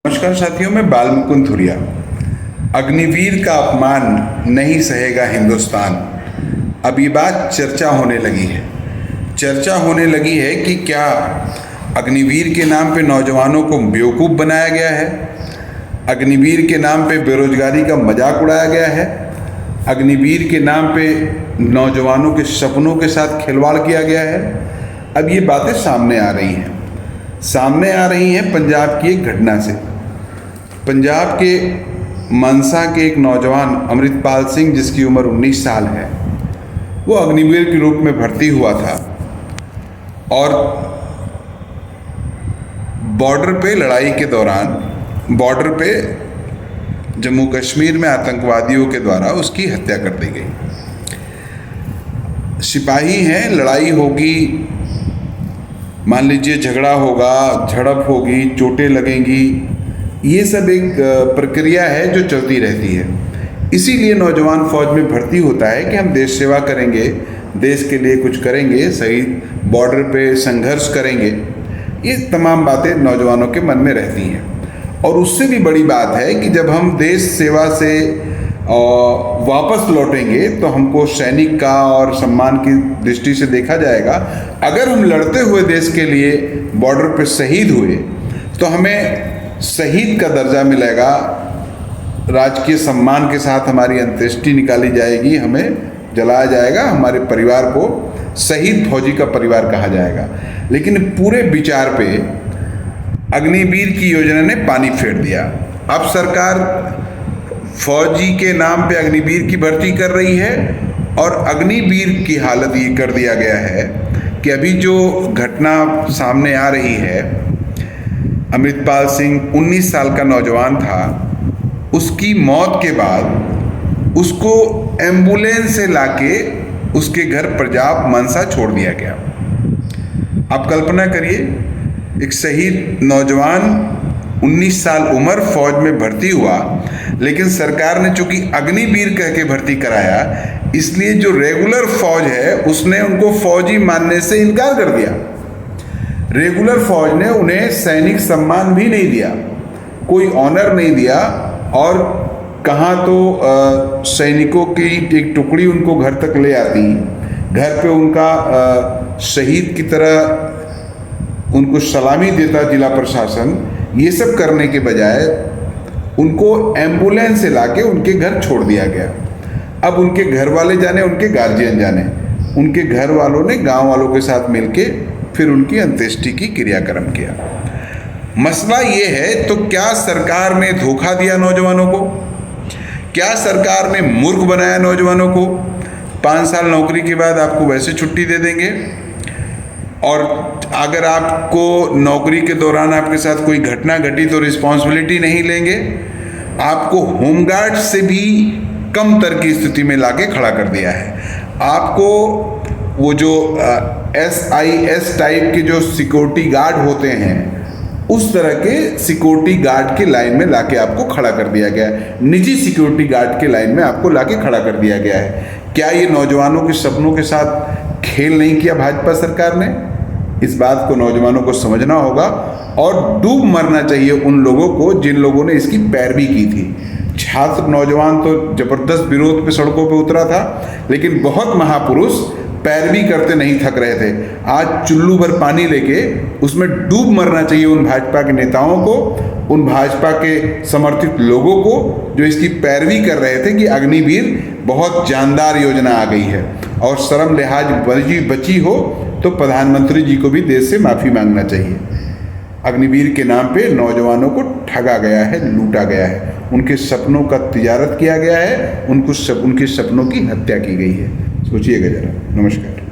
नमस्कार साथियों, मैं बाल मुकुंद धुरिया। अग्निवीर का अपमान नहीं सहेगा हिंदुस्तान। अब ये बात चर्चा होने लगी है। चर्चा होने लगी है कि क्या अग्निवीर के नाम पे नौजवानों को बेवकूफ़ बनाया गया है, अग्निवीर के नाम पे बेरोजगारी का मजाक उड़ाया गया है, अग्निवीर के नाम पे नौजवानों के सपनों के साथ खिलवाड़ किया गया है। अब ये बातें सामने आ रही हैं पंजाब की एक घटना से। पंजाब के मनसा के एक नौजवान अमृतपाल सिंह, जिसकी उम्र 19 साल है, वो अग्निवीर के रूप में भर्ती हुआ था और बॉर्डर पे लड़ाई के दौरान बॉर्डर पे जम्मू कश्मीर में आतंकवादियों के द्वारा उसकी हत्या कर दी गई। सिपाही हैं, लड़ाई होगी, मान लीजिए झगड़ा होगा, झड़प होगी, चोटें लगेंगी, ये सब एक प्रक्रिया है जो चलती रहती है। इसीलिए नौजवान फौज में भर्ती होता है कि हम देश सेवा करेंगे, देश के लिए कुछ करेंगे, सही बॉर्डर पे संघर्ष करेंगे। ये तमाम बातें नौजवानों के मन में रहती हैं। और उससे भी बड़ी बात है कि जब हम देश सेवा से वापस लौटेंगे तो हमको सैनिक का और सम्मान की दृष्टि से देखा जाएगा। अगर हम लड़ते हुए देश के लिए बॉर्डर पर शहीद हुए तो हमें शहीद का दर्जा मिलेगा, राजकीय सम्मान के साथ हमारी अंत्येष्टि निकाली जाएगी, हमें जलाया जाएगा, हमारे परिवार को शहीद फौजी का परिवार कहा जाएगा। लेकिन पूरे विचार पे अग्निवीर की योजना ने पानी फेर दिया। अब सरकार फौजी के नाम पे अग्निवीर की भर्ती कर रही है और अग्निवीर की हालत ये कर दिया गया है कि अभी जो घटना सामने आ रही है, अमृतपाल सिंह 19 साल का नौजवान था, उसकी मौत के बाद उसको एम्बुलेंस से लाके उसके घर पंजाब मनसा छोड़ दिया गया। आप कल्पना करिए, एक शहीद नौजवान 19 साल उम्र फौज में भर्ती हुआ, लेकिन सरकार ने चूंकि अग्निवीर कह के भर्ती कराया, इसलिए जो रेगुलर फौज है उसने उनको फौजी मानने से इनकार कर दिया। रेगुलर फौज ने उन्हें सैनिक सम्मान भी नहीं दिया, कोई ऑनर नहीं दिया, और कहाँ तो सैनिकों की एक टुकड़ी उनको घर तक ले आती, घर पे उनका शहीद की तरह उनको सलामी देता जिला प्रशासन। ये सब करने के बजाय उनको एम्बुलेंस से लाके उनके घर छोड़ दिया गया। अब उनके घर वाले जाने, उनके गार्जियन जाने, उनके घर वालों ने गांव वालों के साथ मिलके फिर उनकी अंत्येष्टि की क्रियाक्रम किया। मसला ये है, तो क्या सरकार ने धोखा दिया नौजवानों को? क्या सरकार ने मूर्ख बनाया नौजवानों को? 5 साल नौकरी के बाद आपको वैसे छुट्टी दे देंगे, और अगर आपको नौकरी के दौरान आपके साथ कोई घटना घटी तो रिस्पॉन्सिबिलिटी नहीं लेंगे। आपको होमगार्ड से भी कम तर की स्थिति में लाके खड़ा कर दिया है। आपको वो जो SIS टाइप के जो सिक्योरिटी गार्ड होते हैं, उस तरह के सिक्योरिटी गार्ड के लाइन में लाके आपको खड़ा कर दिया गया है। निजी सिक्योरिटी गार्ड के लाइन में आपको लाके खड़ा कर दिया गया है। क्या ये नौजवानों के सपनों के साथ खेल नहीं किया भाजपा सरकार ने? इस बात को नौजवानों को समझना होगा और डूब मरना चाहिए उन लोगों को जिन लोगों ने इसकी पैरवी की थी। छात्र नौजवान तो जबरदस्त विरोध पे सड़कों पे उतरा था, लेकिन बहुत महापुरुष पैरवी करते नहीं थक रहे थे। आज चुल्लू भर पानी लेके उसमें डूब मरना चाहिए उन भाजपा के नेताओं को, उन भाजपा के समर्थित लोगों को जो इसकी पैरवी कर रहे थे कि अग्निवीर बहुत जानदार योजना आ गई है, और शर्म लिहाज बची हो तो प्रधानमंत्री जी को भी देश से माफ़ी मांगना चाहिए। अग्निवीर के नाम पे नौजवानों को ठगा गया है, लूटा गया है, उनके सपनों का तिजारत किया गया है, उनके सपनों की हत्या की गई है। सोचिएगा जरा। नमस्कार।